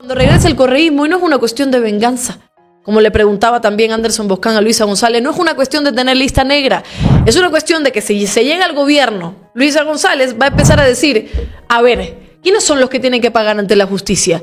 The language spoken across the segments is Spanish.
Cuando regresa el correísmo, y no es una cuestión de venganza, como le preguntaba también Anderson Boscan a Luisa González, no es una cuestión de tener lista negra, es una cuestión de que si se llega al gobierno, Luisa González va a empezar a decir, a ver, ¿quiénes son los que tienen que pagar ante la justicia?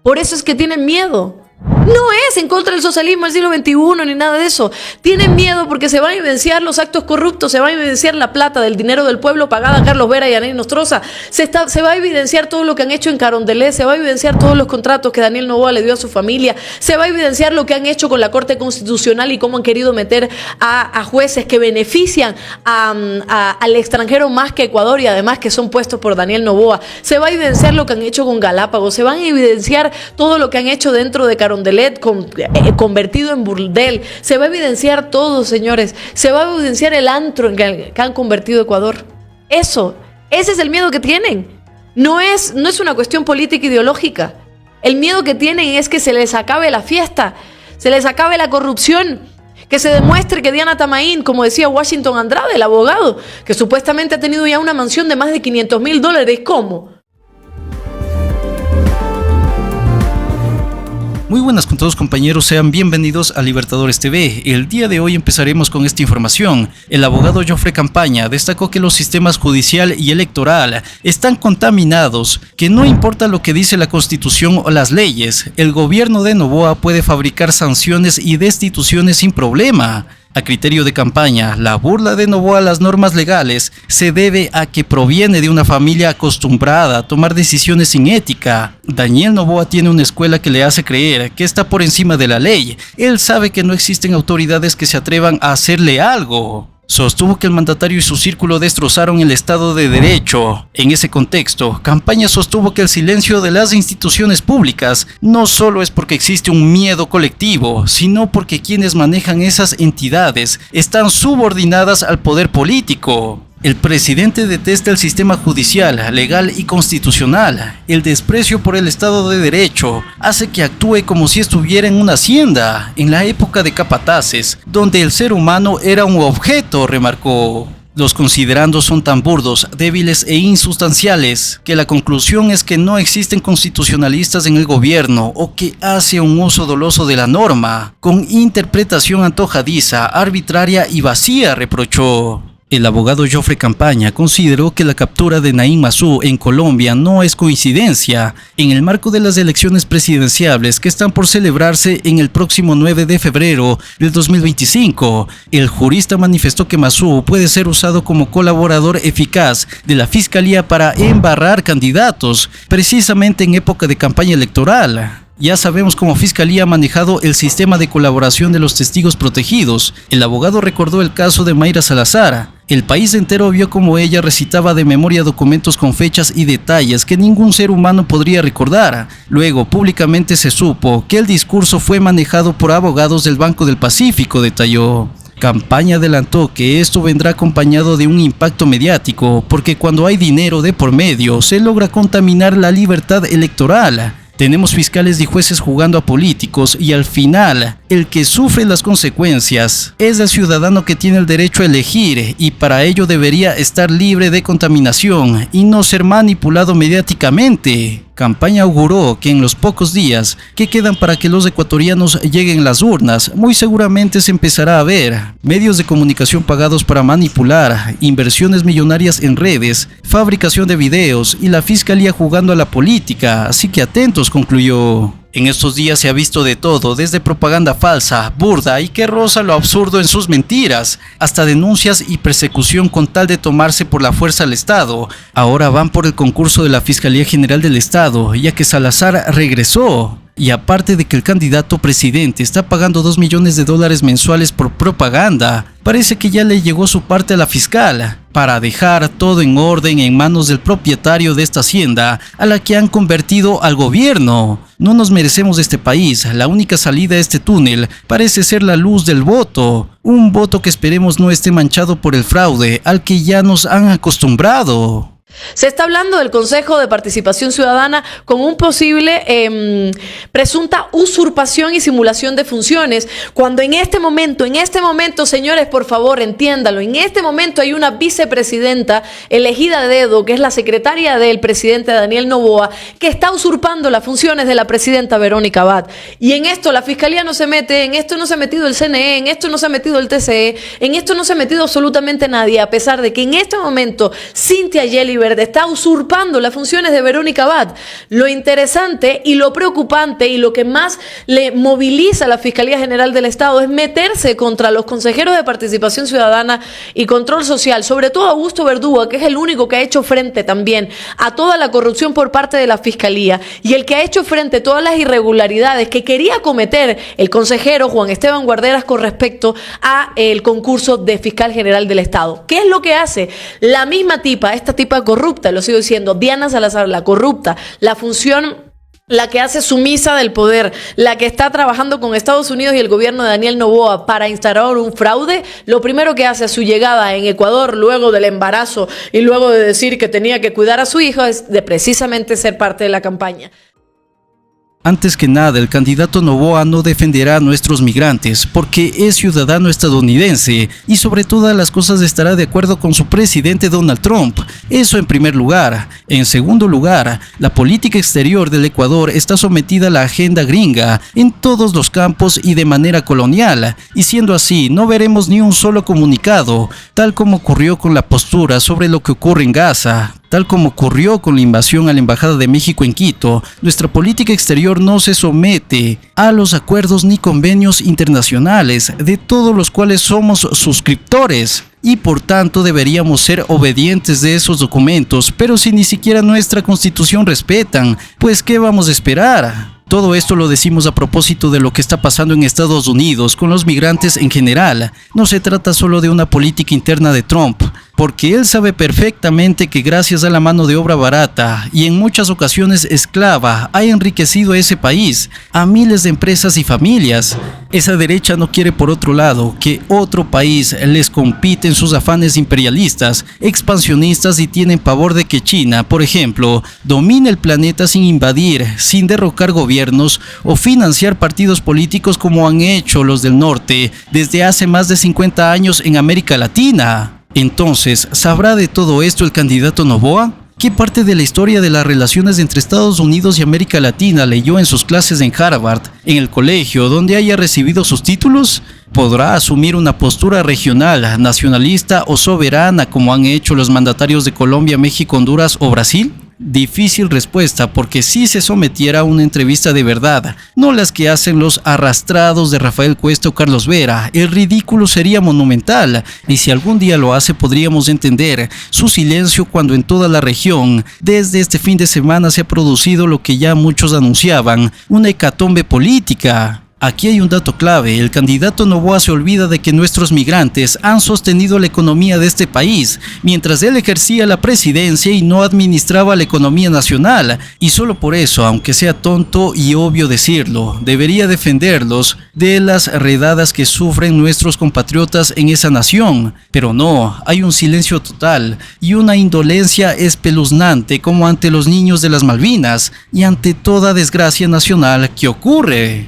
Por eso es que tienen miedo. No es en contra del socialismo del siglo XXI ni nada de eso. Tienen miedo porque se van a evidenciar los actos corruptos, se va a evidenciar la plata del dinero del pueblo pagada a Carlos Vera y a Daniel Nostroza, se va a evidenciar todo lo que han hecho en Carondelet, se va a evidenciar todos los contratos que Daniel Noboa le dio a su familia, se va a evidenciar lo que han hecho con la Corte Constitucional y cómo han querido meter a jueces que benefician al extranjero más que Ecuador y además que son puestos por Daniel Noboa. Se va a evidenciar lo que han hecho con Galápagos, se van a evidenciar todo lo que han hecho dentro de Carondelet convertido en burdel. Se va a evidenciar todo, señores. Se va a evidenciar el antro en que han convertido Ecuador. Ese es el miedo que tienen. No es una cuestión política ideológica. El miedo que tienen es que se les acabe la fiesta, se les acabe la corrupción, que se demuestre que Diana Tamaín, como decía Washington Andrade, el abogado, que supuestamente ha tenido ya una mansión de más de $500,000. ¿Cómo? Muy buenas con todos, compañeros, sean bienvenidos a Libertadores TV. El día de hoy empezaremos con esta información. El abogado Joffre Campaña destacó que los sistemas judicial y electoral están contaminados, que no importa lo que dice la Constitución o las leyes, el gobierno de Noboa puede fabricar sanciones y destituciones sin problema. A criterio de Campaña, la burla de Noboa a las normas legales se debe a que proviene de una familia acostumbrada a tomar decisiones sin ética. Daniel Noboa tiene una escuela que le hace creer que está por encima de la ley. Él sabe que no existen autoridades que se atrevan a hacerle algo. Sostuvo que el mandatario y su círculo destrozaron el Estado de Derecho. En ese contexto, Campaña sostuvo que el silencio de las instituciones públicas no solo es porque existe un miedo colectivo, sino porque quienes manejan esas entidades están subordinadas al poder político. El presidente detesta el sistema judicial, legal y constitucional. El desprecio por el Estado de Derecho hace que actúe como si estuviera en una hacienda, en la época de capataces, donde el ser humano era un objeto, remarcó. Los considerandos son tan burdos, débiles e insustanciales, que la conclusión es que no existen constitucionalistas en el gobierno o que hace un uso doloso de la norma, con interpretación antojadiza, arbitraria y vacía, reprochó. El abogado Joffre Campaña consideró que la captura de Naim Masou en Colombia no es coincidencia. En el marco de las elecciones presidenciales que están por celebrarse en el próximo 9 de febrero del 2025, el jurista manifestó que Masou puede ser usado como colaborador eficaz de la Fiscalía para embarrar candidatos, precisamente en época de campaña electoral. Ya sabemos cómo Fiscalía ha manejado el sistema de colaboración de los testigos protegidos. El abogado recordó el caso de Mayra Salazar. El país entero vio cómo ella recitaba de memoria documentos con fechas y detalles que ningún ser humano podría recordar. Luego, públicamente se supo que el discurso fue manejado por abogados del Banco del Pacífico, detalló. Campaña adelantó que esto vendrá acompañado de un impacto mediático, porque cuando hay dinero de por medio, se logra contaminar la libertad electoral. Tenemos fiscales y jueces jugando a políticos y al final, el que sufre las consecuencias es el ciudadano que tiene el derecho a elegir y para ello debería estar libre de contaminación y no ser manipulado mediáticamente. Campaña auguró que en los pocos días que quedan para que los ecuatorianos lleguen a las urnas, muy seguramente se empezará a ver medios de comunicación pagados para manipular, inversiones millonarias en redes, fabricación de videos y la fiscalía jugando a la política, así que atentos, concluyó. En estos días se ha visto de todo, desde propaganda falsa, burda y que roza lo absurdo en sus mentiras, hasta denuncias y persecución con tal de tomarse por la fuerza al Estado. Ahora van por el concurso de la Fiscalía General del Estado, ya que Salazar regresó. Y aparte de que el candidato presidente está pagando $2 millones mensuales por propaganda, parece que ya le llegó su parte a la fiscal, para dejar todo en orden en manos del propietario de esta hacienda, a la que han convertido al gobierno. No nos merecemos este país, la única salida a este túnel parece ser la luz del voto, un voto que esperemos no esté manchado por el fraude al que ya nos han acostumbrado. Se está hablando del Consejo de Participación Ciudadana con un posible presunta usurpación y simulación de funciones, cuando en este momento, señores, por favor, entiéndalo, en este momento hay una vicepresidenta elegida a dedo, que es la secretaria del presidente Daniel Noboa, que está usurpando las funciones de la presidenta Verónica Abad. Y en esto la Fiscalía no se mete, en esto no se ha metido el CNE, en esto no se ha metido el TCE, en esto no se ha metido absolutamente nadie, a pesar de que en este momento Cintia Yeli Verde está usurpando las funciones de Verónica Abad. Lo interesante y lo preocupante y lo que más le moviliza a la Fiscalía General del Estado es meterse contra los consejeros de Participación Ciudadana y Control Social, sobre todo Augusto Verdúa, que es el único que ha hecho frente también a toda la corrupción por parte de la Fiscalía y el que ha hecho frente a todas las irregularidades que quería cometer el consejero Juan Esteban Guarderas con respecto a el concurso de Fiscal General del Estado. ¿Qué es lo que hace? La misma tipa, esta tipa corrupta, lo sigo diciendo, Diana Salazar, la corrupta, la función, la que hace sumisa del poder, la que está trabajando con Estados Unidos y el gobierno de Daniel Noboa para instaurar un fraude, lo primero que hace a su llegada en Ecuador, luego del embarazo y luego de decir que tenía que cuidar a su hijo, es de precisamente ser parte de la campaña. Antes que nada, el candidato Noboa no defenderá a nuestros migrantes porque es ciudadano estadounidense y sobre todas las cosas estará de acuerdo con su presidente Donald Trump. Eso en primer lugar. En segundo lugar, la política exterior del Ecuador está sometida a la agenda gringa en todos los campos y de manera colonial. Y siendo así, no veremos ni un solo comunicado, tal como ocurrió con la postura sobre lo que ocurre en Gaza. Tal como ocurrió con la invasión a la Embajada de México en Quito, nuestra política exterior no se somete a los acuerdos ni convenios internacionales, de todos los cuales somos suscriptores. Y por tanto deberíamos ser obedientes de esos documentos, pero si ni siquiera nuestra constitución respetan, pues ¿qué vamos a esperar? Todo esto lo decimos a propósito de lo que está pasando en Estados Unidos con los migrantes en general. No se trata solo de una política interna de Trump, porque él sabe perfectamente que gracias a la mano de obra barata y en muchas ocasiones esclava ha enriquecido a ese país, a miles de empresas y familias. Esa derecha no quiere, por otro lado, que otro país les compite en sus afanes imperialistas, expansionistas y tienen pavor de que China, por ejemplo, domine el planeta sin invadir, sin derrocar gobiernos o financiar partidos políticos como han hecho los del norte desde hace más de 50 años en América Latina. Entonces, ¿sabrá de todo esto el candidato Noboa? ¿Qué parte de la historia de las relaciones entre Estados Unidos y América Latina leyó en sus clases en Harvard, en el colegio donde haya recibido sus títulos? ¿Podrá asumir una postura regional, nacionalista o soberana como han hecho los mandatarios de Colombia, México, Honduras o Brasil? Difícil respuesta, porque si se sometiera a una entrevista de verdad, no las que hacen los arrastrados de Rafael Cuesta o Carlos Vera, el ridículo sería monumental, y si algún día lo hace podríamos entender su silencio cuando en toda la región, desde este fin de semana se ha producido lo que ya muchos anunciaban, una hecatombe política. Aquí hay un dato clave, el candidato Noboa se olvida de que nuestros migrantes han sostenido la economía de este país, mientras él ejercía la presidencia y no administraba la economía nacional, y solo por eso, aunque sea tonto y obvio decirlo, debería defenderlos de las redadas que sufren nuestros compatriotas en esa nación. Pero no, hay un silencio total y una indolencia espeluznante como ante los niños de las Malvinas y ante toda desgracia nacional que ocurre.